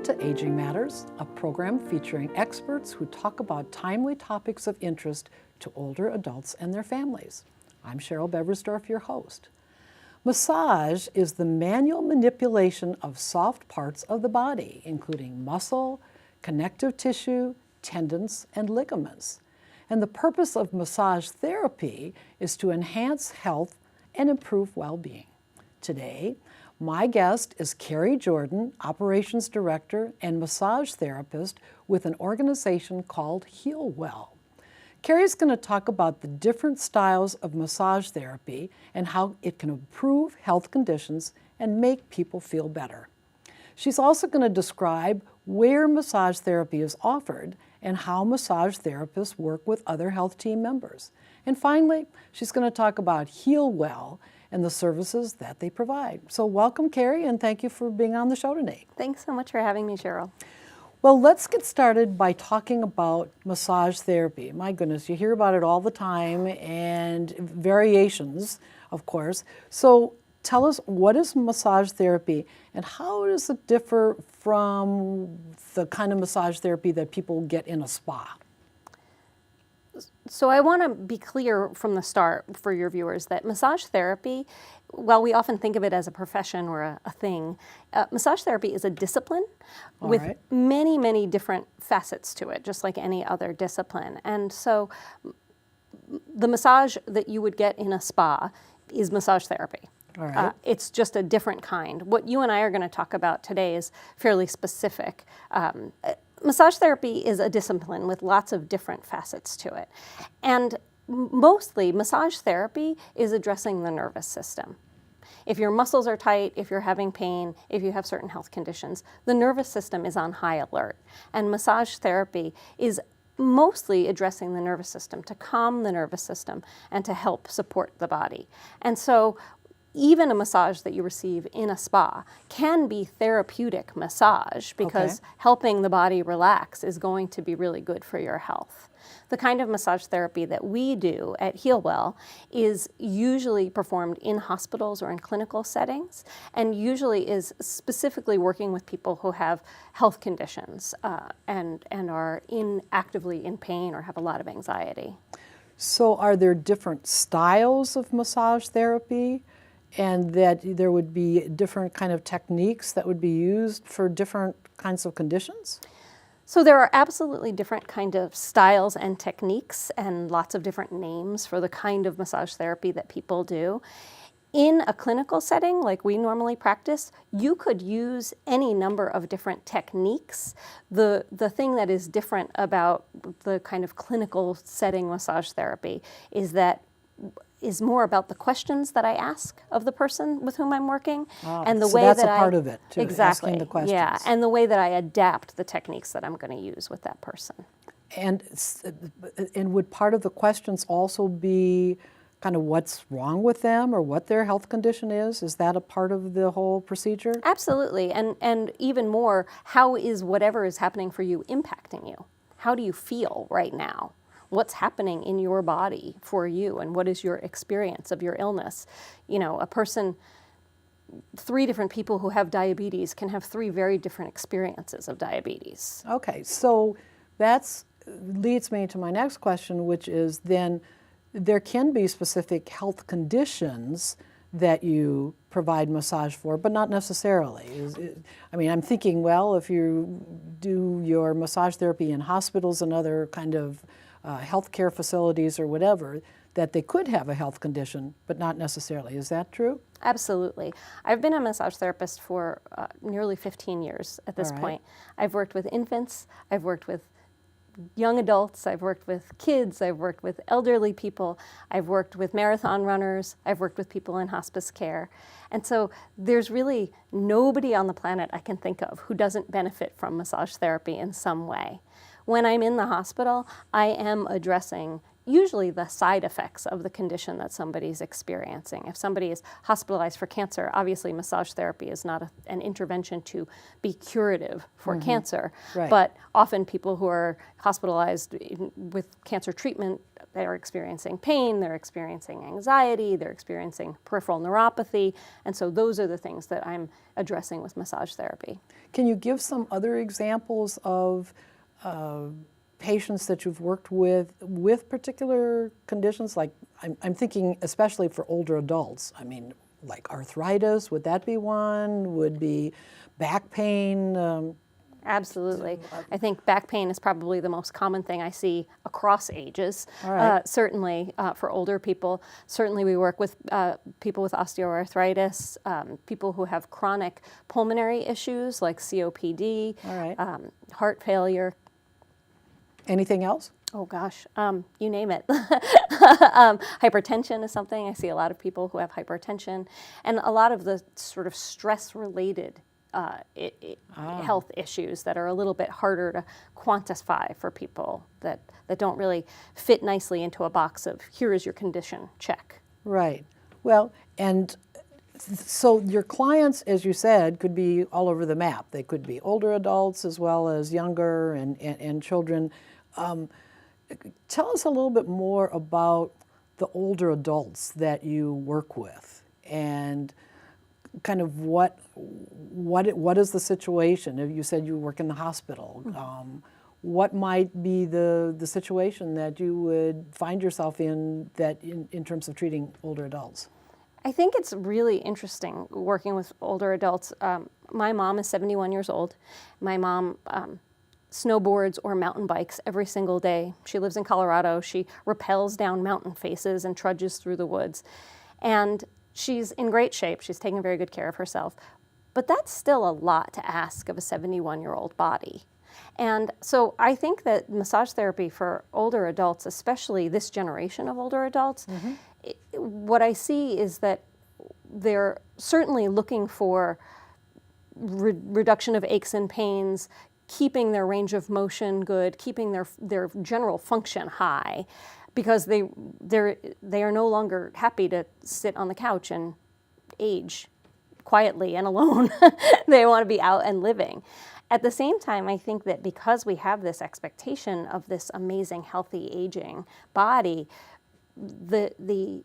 to Aging Matters, a program featuring experts who talk about timely topics of interest to older adults and their families. I'm Cheryl Beversdorf, your host. Massage is the manual manipulation of soft parts of the body, including muscle, connective tissue, tendons, and ligaments. And the purpose of massage therapy is to enhance health and improve well-being. Today, my guest is Kerry Jordan, Operations Director and Massage Therapist with an organization called Healwell. Kerry's going to talk about the different styles of massage therapy and how it can improve health conditions and make people feel better. She's also going to describe where massage therapy is offered and how massage therapists work with other health team members. And finally, she's going to talk about Healwell and the services that they provide. So welcome, Kerry, and thank you for being on the show today. Thanks so much for having me, Cheryl. Well, let's get started by talking about massage therapy. My goodness, you hear about it all the time, and variations, of course. So tell us, what is massage therapy, and how does it differ from the kind of massage therapy that people get in a spa? So I want to be clear from the start for your viewers that massage therapy, while we often think of it as a profession or a thing, massage therapy is a discipline with many, many different facets to it, just like any other discipline. And so the massage that you would get in a spa is massage therapy. It's just a different kind. What you and I are going to talk about today is fairly specific. Massage therapy is a discipline with lots of different facets to it. And mostly, massage therapy is addressing the nervous system. If your muscles are tight, if you're having pain, if you have certain health conditions, the nervous system is on high alert. And massage therapy is mostly addressing the nervous system to calm the nervous system and to help support the body. And so even a massage that you receive in a spa can be therapeutic massage because helping the body relax is going to be really good for your health. The kind of massage therapy that we do at Healwell is usually performed in hospitals or in clinical settings, and usually is specifically working with people who have health conditions and are actively in pain or have a lot of anxiety. So are there different styles of massage therapy? And that there would be different kind of techniques that would be used for different kinds of conditions? So there are absolutely different kind of styles and techniques and lots of different names for the kind of massage therapy that people do. In a clinical setting, like we normally practice, you could use any number of different techniques. The thing that is different about the kind of clinical setting massage therapy is more about the questions that I ask of the person with whom I'm working, and the so way that's that a part of it too. Exactly, asking the questions. Yeah, and the way that I adapt the techniques that I'm going to use with that person. And would part of the questions also be kind of what's wrong with them or what their health condition is? Is that a part of the whole procedure? Absolutely, and even more, how is whatever is happening for you impacting you? How do you feel right now? What's happening in your body for you, and what is your experience of your illness? You know, three different people who have diabetes can have three very different experiences of diabetes. Okay, so that leads me to my next question, which is then there can be specific health conditions that you provide massage for, but not necessarily. I mean, I'm thinking, well, if you do your massage therapy in hospitals and other kind of healthcare facilities or whatever, that they could have a health condition, but not necessarily. Is that true? Absolutely. I've been a massage therapist for nearly 15 years at this point. I've worked with infants, I've worked with young adults, I've worked with kids, I've worked with elderly people, I've worked with marathon runners, I've worked with people in hospice care. And so there's really nobody on the planet I can think of who doesn't benefit from massage therapy in some way. When I'm in the hospital, I am addressing usually the side effects of the condition that somebody's experiencing. If somebody is hospitalized for cancer, obviously massage therapy is not an intervention to be curative for cancer, Right. but often people who are hospitalized with cancer treatment, they're experiencing pain, they're experiencing anxiety, they're experiencing peripheral neuropathy, and so those are the things that I'm addressing with massage therapy. Can you give some other examples of patients that you've worked with particular conditions? Like, I'm thinking especially for older adults. I mean, like arthritis, would that be one? Would be back pain? Absolutely. I think back pain is probably the most common thing I see across ages. All right. Certainly for older people. Certainly we work with people with osteoarthritis, people who have chronic pulmonary issues like COPD, All right. heart failure. Anything else? Oh gosh, you name it. Hypertension is something. I see a lot of people who have hypertension, and a lot of the sort of stress-related health issues that are a little bit harder to quantify for people that don't really fit nicely into a box of here is your condition, check. Right. Well, and so your clients, as you said, could be all over the map. They could be older adults as well as younger and children. Tell us a little bit more about the older adults that you work with and kind of what is the situation? You said you work in the hospital. What might be the situation that you would find yourself in that in terms of treating older adults? I think it's really interesting working with older adults. My mom is 71 years old. My mom snowboards or mountain bikes every single day. She lives in Colorado. She rappels down mountain faces and trudges through the woods. And she's in great shape. She's taking very good care of herself. But that's still a lot to ask of a 71-year-old body. And so I think that massage therapy for older adults, especially this generation of older adults, what I see is that they're certainly looking for reduction of aches and pains, keeping their range of motion good, keeping their general function high, because they are no longer happy to sit on the couch and age quietly and alone. They want to be out and living. At the same time, I think that because we have this expectation of this amazing, healthy, aging body, the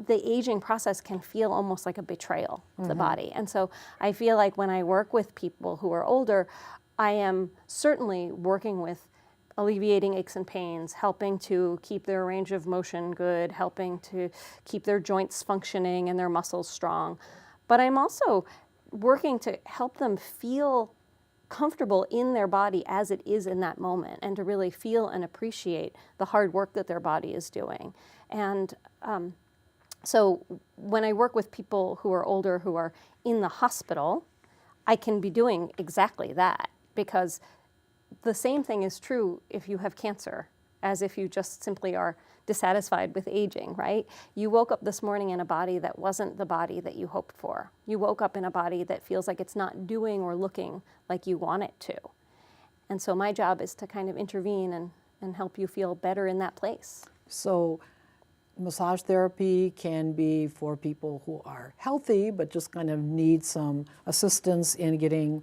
aging process can feel almost like a betrayal of the body. And so I feel like when I work with people who are older, I am certainly working with alleviating aches and pains, helping to keep their range of motion good, helping to keep their joints functioning and their muscles strong. But I'm also working to help them feel comfortable in their body as it is in that moment, and to really feel and appreciate the hard work that their body is doing. And so when I work with people who are older, who are in the hospital, I can be doing exactly that, because the same thing is true if you have cancer as if you just simply are dissatisfied with aging, right? You woke up this morning in a body that wasn't the body that you hoped for. You woke up in a body that feels like it's not doing or looking like you want it to. And so my job is to kind of intervene and help you feel better in that place. So massage therapy can be for people who are healthy but just kind of need some assistance in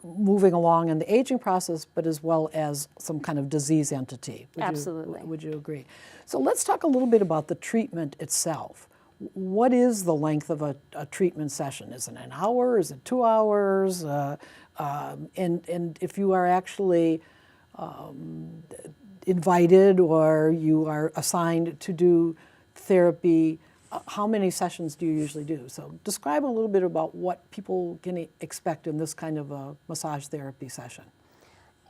moving along in the aging process, but as well as some kind of disease entity. Absolutely. Would you agree? So let's talk a little bit about the treatment itself. What is the length of a treatment session? Is it an hour? Is it 2 hours? And if you are actually invited or you are assigned to do therapy, how many sessions do you usually do? So describe a little bit about what people can expect in this kind of a massage therapy session.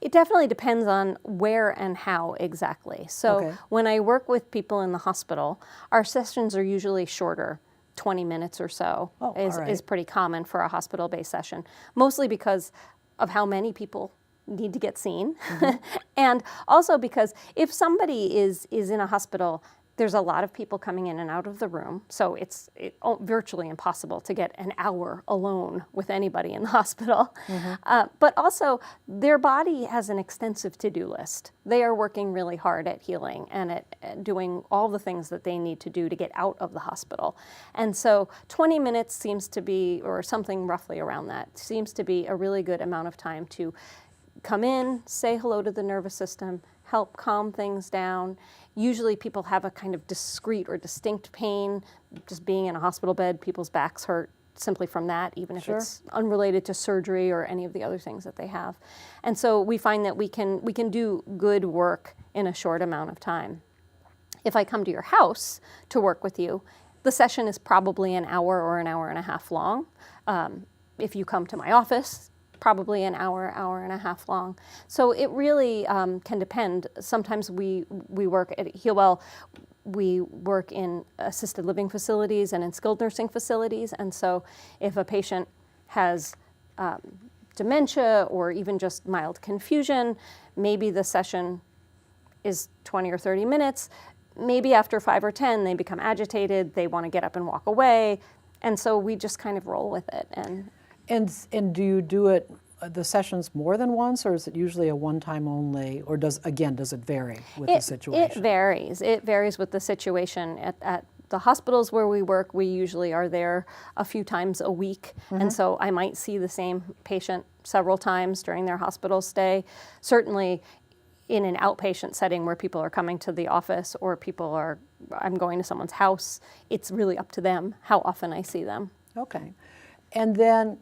It definitely depends on where and how exactly. So when I work with people in the hospital, our sessions are usually shorter. 20 minutes or so is pretty common for a hospital-based session, mostly because of how many people need to get seen. And also because if somebody is in a hospital there's a lot of people coming in and out of the room, so it's virtually impossible to get an hour alone with anybody in the hospital. But also, their body has an extensive to-do list. They are working really hard at healing and at doing all the things that they need to do to get out of the hospital. And so 20 minutes seems to be, or something roughly around that, seems to be a really good amount of time to come in, say hello to the nervous system, help calm things down. Usually people have a kind of discrete or distinct pain. Just being in a hospital bed, people's backs hurt simply from that, even if it's unrelated to surgery or any of the other things that they have. And so we find that we can do good work in a short amount of time. If I come to your house to work with you, the session is probably an hour or an hour and a half long. If you come to my office, probably an hour, hour and a half long. So it really can depend. Sometimes we work at Healwell, we work in assisted living facilities and in skilled nursing facilities. And so if a patient has dementia or even just mild confusion, maybe the session is 20 or 30 minutes. Maybe after 5 or 10, they become agitated, they want to get up and walk away. And so we just kind of roll with it. And do you do it, the sessions more than once, or is it usually a one-time only, or does it vary with the situation? It varies. It varies with the situation. At the hospitals where we work, we usually are there a few times a week. And so I might see the same patient several times during their hospital stay. Certainly in an outpatient setting where people are coming to the office or I'm going to someone's house, it's really up to them how often I see them. Okay. And then,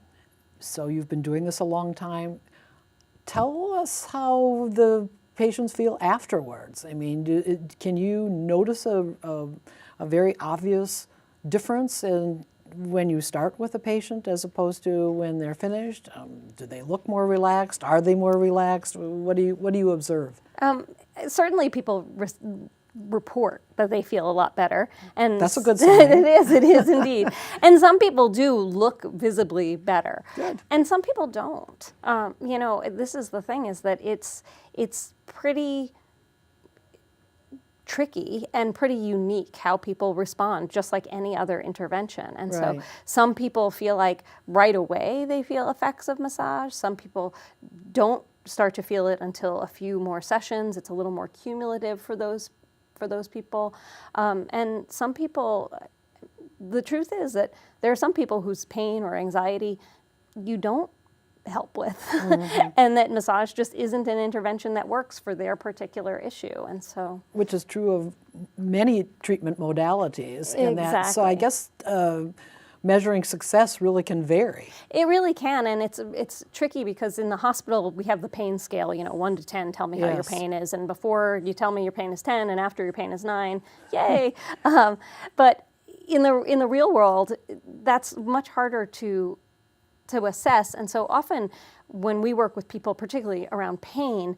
so you've been doing this a long time. Tell us how the patients feel afterwards. I mean, can you notice a very obvious difference in when you start with a patient as opposed to when they're finished? Do they look more relaxed? Are they more relaxed? What do you observe? Certainly people report that they feel a lot better, and that's a good sign. It is indeed. And some people do look visibly better. Good. And some people don't. This is the thing, is that it's pretty tricky and pretty unique how people respond, just like any other intervention. And so some people feel like right away they feel effects of massage. Some people don't start to feel it until a few more sessions. It's a little more cumulative for those people. And some people, the truth is that there are some people whose pain or anxiety you don't help with, and that massage just isn't an intervention that works for their particular issue. And so, which is true of many treatment modalities. Exactly. So I guess measuring success really can vary. It really can, and it's tricky because in the hospital we have the pain scale. 1 to 10, tell me how your pain is, and before you tell me your pain is 10, and after your pain is 9, yay! But in the real world, that's much harder to assess. And so often when we work with people, particularly around pain,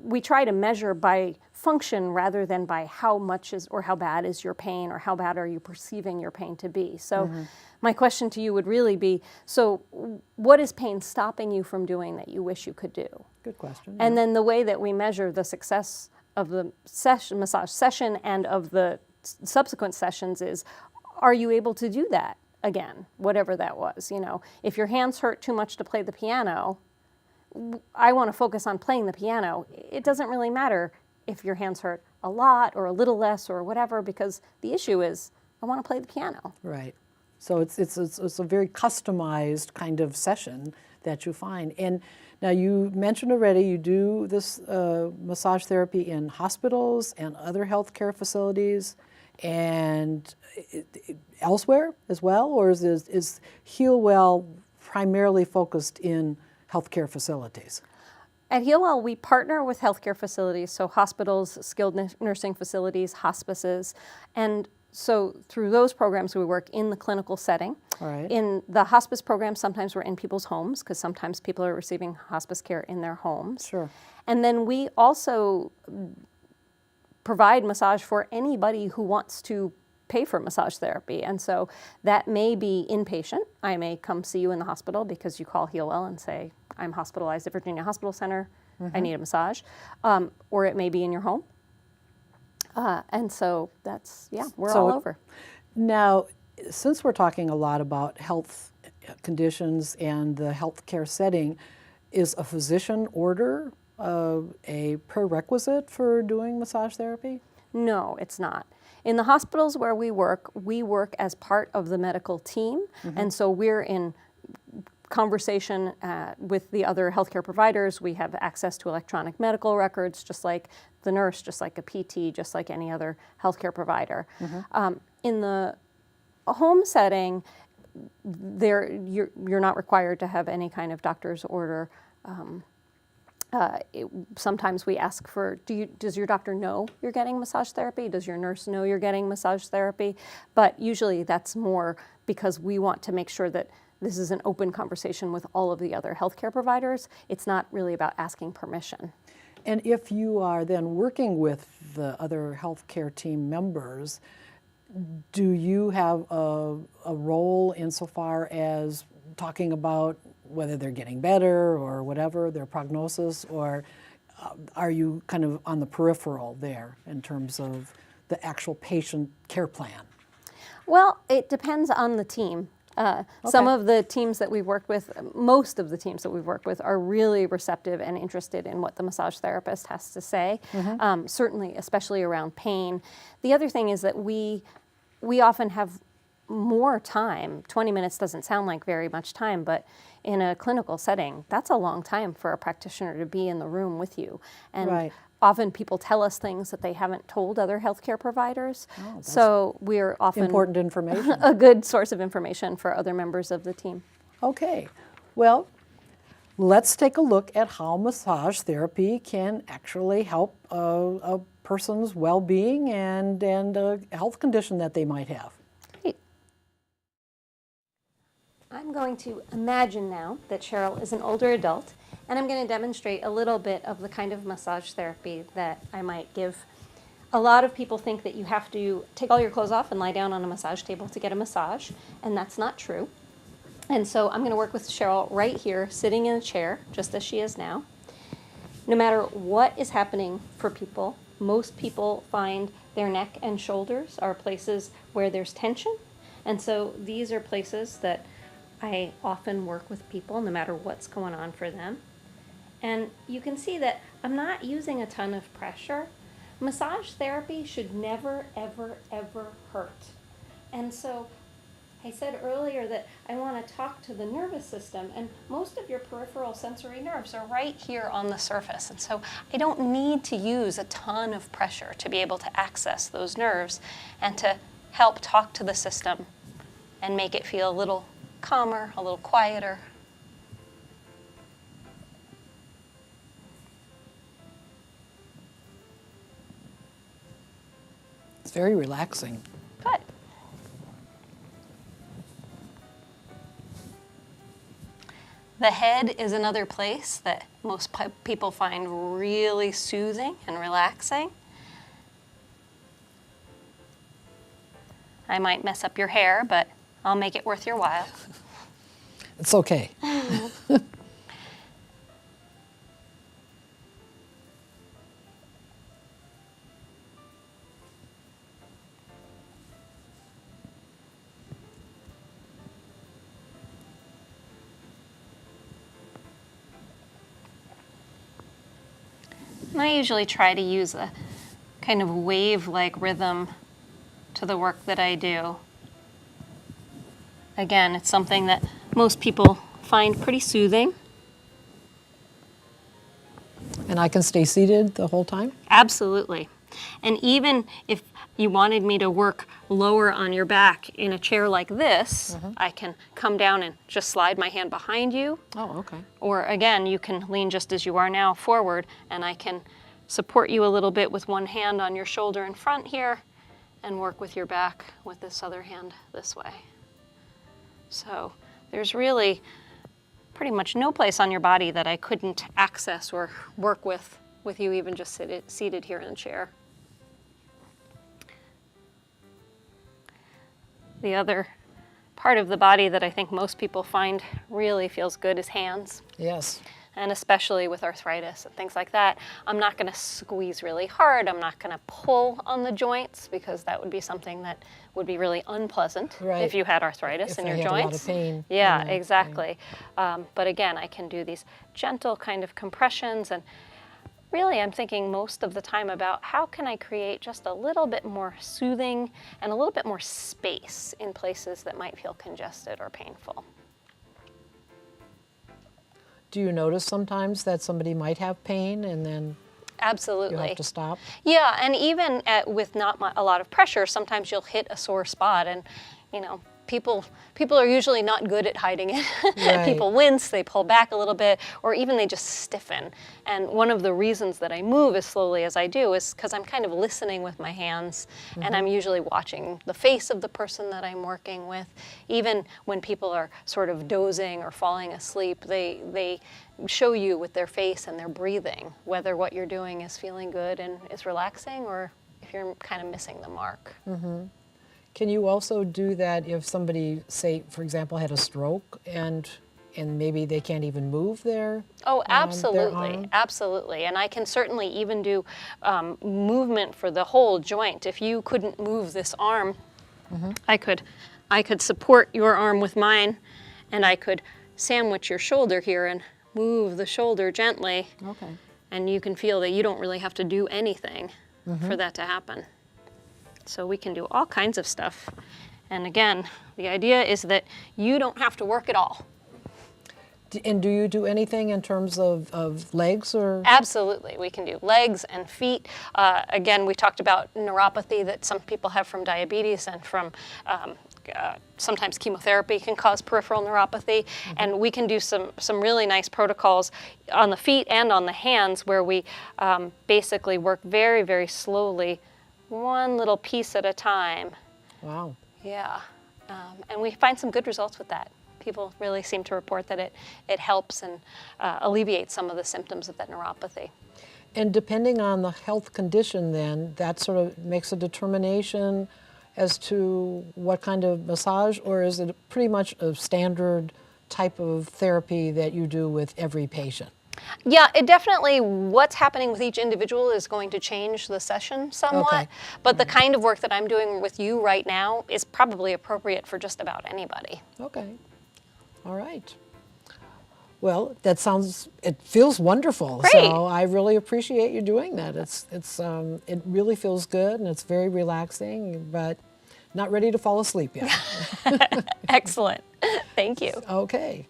we try to measure by function rather than by how much is or how bad is your pain or how bad are you perceiving your pain to be. So my question to you would really be, so what is pain stopping you from doing that you wish you could do? Good question. And then the way that we measure the success of the massage session and of the subsequent sessions is, are you able to do that again, whatever that was? If your hands hurt too much to play the piano, I want to focus on playing the piano. It doesn't really matter if your hands hurt a lot or a little less or whatever, because the issue is I want to play the piano. Right. So it's a very customized kind of session that you find. And now you mentioned already you do this massage therapy in hospitals and other healthcare facilities and elsewhere as well, or is Healwell primarily focused in healthcare facilities? At Healwell, we partner with healthcare facilities, so hospitals, skilled nursing facilities, hospices, and so through those programs we work in the clinical setting. All right. In the hospice program, sometimes we're in people's homes because sometimes people are receiving hospice care in their homes. Sure. And then we also provide massage for anybody who wants to pay for massage therapy. And so that may be inpatient. I may come see you in the hospital because you call Healwell and say, I'm hospitalized at Virginia Hospital Center, I need a massage. Or it may be in your home. And so that's, we're So all over. Now, since we're talking a lot about health conditions and the healthcare setting, is a physician order a prerequisite for doing massage therapy? No, it's not. In the hospitals where we work as part of the medical team, and so we're in conversation with the other healthcare providers. We have access to electronic medical records, just like the nurse, just like a PT, just like any other healthcare provider. In the home setting, you're not required to have any kind of doctor's order. Sometimes we ask for, does your doctor know you're getting massage therapy? Does your nurse know you're getting massage therapy? But usually that's more because we want to make sure that this is an open conversation with all of the other healthcare providers. It's not really about asking permission. And if you are then working with the other healthcare team members, do you have a role insofar as talking about whether they're getting better or whatever, their prognosis, or are you kind of on the peripheral there in terms of the actual patient care plan? Well, it depends on the team. Some of the teams that we've worked with, most of the teams that we've worked with are really receptive and interested in what the massage therapist has to say, certainly, especially around pain. The other thing is that we often have more time. 20 minutes doesn't sound like very much time, but in a clinical setting, that's a long time for a practitioner to be in the room with you. And often people tell us things that they haven't told other healthcare providers. So we're often important information. A good source of information for other members of the team. Okay, well, let's take a look at how massage therapy can actually help a person's well-being and a health condition that they might have. Great. I'm going to imagine now that Cheryl is an older adult, and I'm going to demonstrate a little bit of the kind of massage therapy that I might give. A lot of people think that you have to take all your clothes off and lie down on a massage table to get a massage, and that's not true. And so I'm going to work with Cheryl right here, sitting in a chair, just as she is now. No matter what is happening for people, most people find their neck and shoulders are places where there's tension. And so these are places that I often work with people, no matter what's going on for them. And you can see that I'm not using a ton of pressure. Massage therapy should never, ever, ever hurt. And so I said earlier that I want to talk to the nervous system, and most of your peripheral sensory nerves are right here on the surface. And so I don't need to use a ton of pressure to be able to access those nerves and to help talk to the system and make it feel a little calmer, a little quieter. It's very relaxing. Good. The head is another place that most people find really soothing and relaxing. I might mess up your hair, but I'll make it worth your while. It's okay. I usually try to use a kind of wave-like rhythm to the work that I do. Again, it's something that most people find pretty soothing. And I can stay seated the whole time? Absolutely. And even if you wanted me to work lower on your back in a chair like this, I can come down and just slide my hand behind you. Oh, okay. Or again, you can lean just as you are now forward, and I can support you a little bit with one hand on your shoulder in front here and work with your back with this other hand this way. So there's really pretty much no place on your body that I couldn't access or work with you even just seated here in a chair. The other part of the body that I think most people find really feels good is hands. Yes. and especially with arthritis and things like that, I'm not going to squeeze really hard. I'm not going to pull on the joints, because that would be something that would be really unpleasant if you had arthritis in your joints. If I had a lot of pain. Yeah, exactly. But again, I can do these gentle kind of compressions, and really I'm thinking most of the time about how can I create just a little bit more soothing and a little bit more space in places that might feel congested or painful. Do you notice sometimes that somebody might have pain and then Absolutely. you have to stop? Yeah, and even with not a lot of pressure, sometimes you'll hit a sore spot, and you know, people are usually not good at hiding it. Right. People wince, they pull back a little bit, or even they just stiffen. And one of the reasons that I move as slowly as I do is because I'm kind of listening with my hands, and I'm usually watching the face of the person that I'm working with. Even when people are sort of dozing or falling asleep, they show you with their face and their breathing whether what you're doing is feeling good and is relaxing, or if you're kind of missing the mark. Can you also do that if somebody, say, for example, had a stroke and maybe they can't even move their Oh, their absolutely, arm? absolutely. And I can certainly even do movement for the whole joint. If you couldn't move this arm, I could support your arm with mine, and I could sandwich your shoulder here and move the shoulder gently. Okay. And you can feel that you don't really have to do anything for that to happen. So we can do all kinds of stuff. And again, the idea is that you don't have to work at all. And do you do anything in terms of legs or? Absolutely, we can do legs and feet. Again, we talked about neuropathy that some people have from diabetes and from sometimes chemotherapy can cause peripheral neuropathy. And we can do some really nice protocols on the feet and on the hands where we basically work very, very slowly, one little piece at a time. Wow. Yeah, and we find some good results with that. People really seem to report that it helps and alleviates some of the symptoms of that neuropathy. And depending on the health condition then, that sort of makes a determination as to what kind of massage, or is it pretty much a standard type of therapy that you do with every patient? Yeah, it definitely, what's happening with each individual is going to change the session somewhat, Okay. but the kind of work that I'm doing with you right now is probably appropriate for just about anybody. Okay. All right. Well, it feels wonderful. Great. So I really appreciate you doing that. It really feels good and it's very relaxing, but not ready to fall asleep yet. Excellent. Thank you. Okay.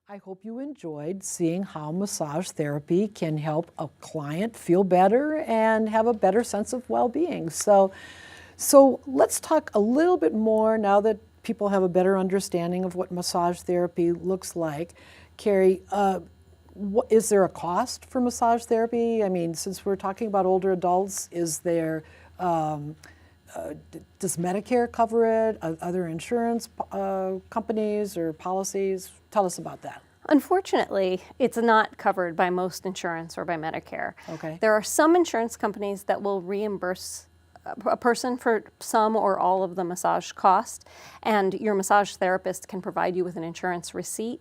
I hope you enjoyed seeing how massage therapy can help a client feel better and have a better sense of well-being. So let's talk a little bit more now that people have a better understanding of what massage therapy looks like. Kerry, is there a cost for massage therapy? I mean, since we're talking about older adults, is there, does Medicare cover it? Other insurance companies or policies? Tell us about that. Unfortunately, it's not covered by most insurance or by Medicare. Okay. There are some insurance companies that will reimburse a person for some or all of the massage cost, and your massage therapist can provide you with an insurance receipt.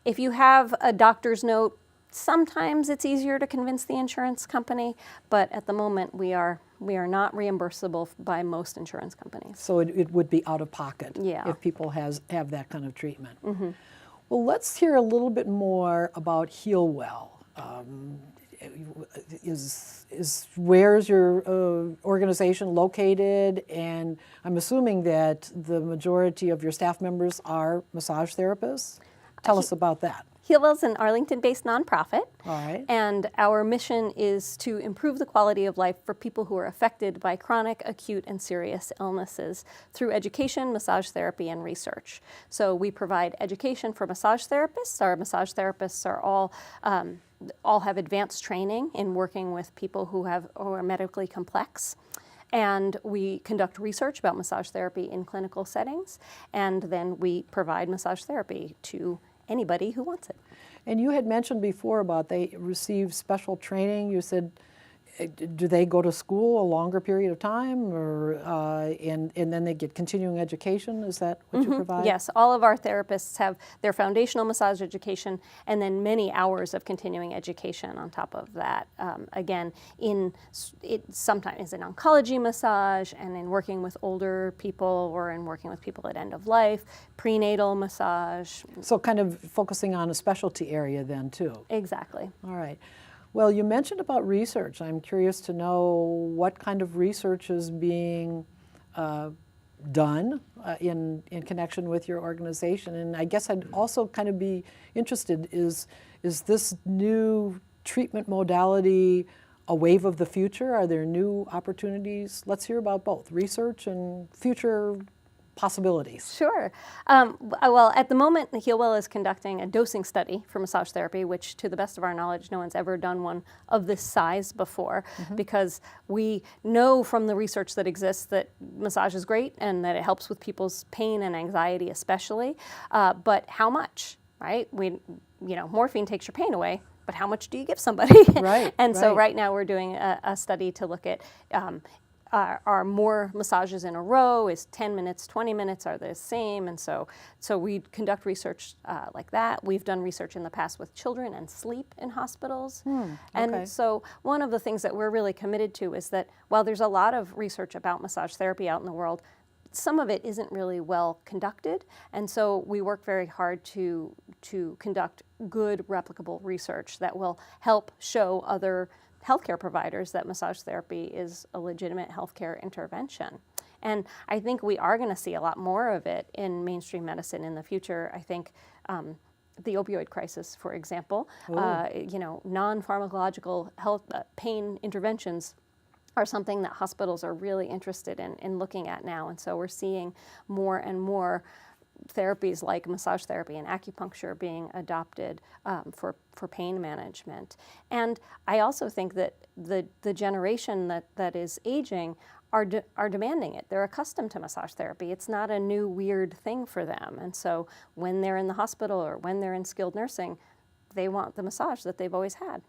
If you have a doctor's note, sometimes it's easier to convince the insurance company, but at the moment we are not reimbursable by most insurance companies. So it would be out of pocket Yeah. if people have that kind of treatment. Well, let's hear a little bit more about Healwell. Where's your organization located? And I'm assuming that the majority of your staff members are massage therapists. Tell us about that. Healwell's an Arlington-based nonprofit. All right. And our mission is to improve the quality of life for people who are affected by chronic, acute, and serious illnesses through education, massage therapy, and research. So we provide education for massage therapists. Our massage therapists are all have advanced training in working with people who are medically complex. And we conduct research about massage therapy in clinical settings, and then we provide massage therapy to anybody who wants it. And you had mentioned before about they receive special training. You said do they go to school a longer period of time, or and then they get continuing education? Is that what you provide? Yes, all of our therapists have their foundational massage education and then many hours of continuing education on top of that. Again, sometimes in oncology massage and in working with older people or in working with people at end of life, prenatal massage. So kind of focusing on a specialty area then too. Exactly. All right. Well, you mentioned about research. I'm curious to know what kind of research is being done in connection with your organization. And I guess I'd also kind of be interested, is this new treatment modality a wave of the future? Are there new opportunities? Let's hear about both, research and future possibilities. Sure. Well, at the moment, Healwell is conducting a dosing study for massage therapy, which, to the best of our knowledge, no one's ever done one of this size before, because we know from the research that exists that massage is great and that it helps with people's pain and anxiety especially, but how much, right? Morphine takes your pain away, but how much do you give somebody? Right. And so right now we're doing a study to look at are more massages in a row? Is 10 minutes, 20 minutes, are they the same? And so we conduct research like that. We've done research in the past with children and sleep in hospitals. And so one of the things that we're really committed to is that while there's a lot of research about massage therapy out in the world, some of it isn't really well conducted. And so we work very hard to conduct good, replicable research that will help show other healthcare providers that massage therapy is a legitimate healthcare intervention. And I think we are going to see a lot more of it in mainstream medicine in the future. I think the opioid crisis, for example, non-pharmacological health pain interventions are something that hospitals are really interested in looking at now. And so we're seeing more and more therapies like massage therapy and acupuncture being adopted for pain management. And I also think that the generation that is aging are demanding it. They're accustomed to massage therapy. It's not a new weird thing for them. And so when they're in the hospital or when they're in skilled nursing, they want the massage that they've always had.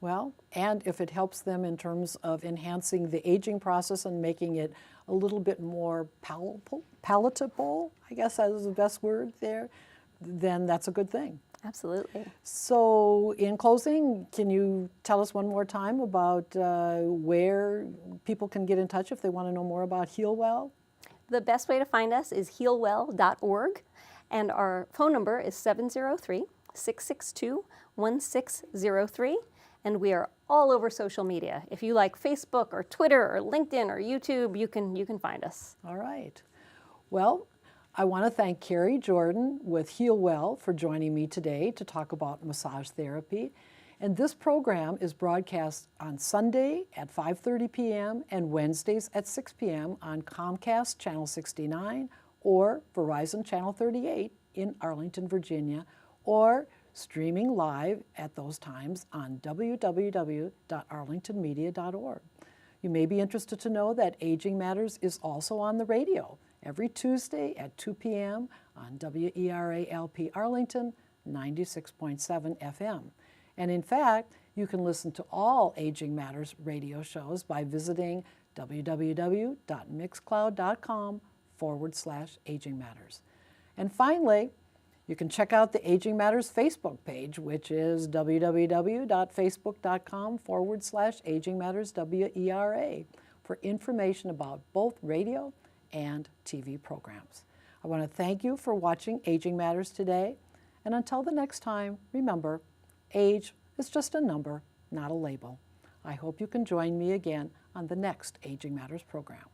Well, and if it helps them in terms of enhancing the aging process and making it a little bit more palatable, I guess that is the best word there, then that's a good thing. Absolutely. So in closing, can you tell us one more time about where people can get in touch if they want to know more about Healwell? The best way to find us is healwell.org, and our phone number is 703-662-1603. And we are all over social media. If you like Facebook or Twitter or LinkedIn or YouTube, you can find us. All right. Well, I want to thank Kerry Jordan with Healwell for joining me today to talk about massage therapy. And this program is broadcast on Sunday at 5:30 p.m. and Wednesdays at 6 p.m. on Comcast Channel 69 or Verizon Channel 38 in Arlington, Virginia, or streaming live at those times on www.arlingtonmedia.org. You may be interested to know that Aging Matters is also on the radio every Tuesday at 2 p.m. on WERA-LP Arlington 96.7 FM. And in fact, you can listen to all Aging Matters radio shows by visiting www.mixcloud.com/Aging Matters. And finally, you can check out the Aging Matters Facebook page, which is www.facebook.com/Aging Matters WERA for information about both radio and TV programs. I want to thank you for watching Aging Matters today. And until the next time, remember, age is just a number, not a label. I hope you can join me again on the next Aging Matters program.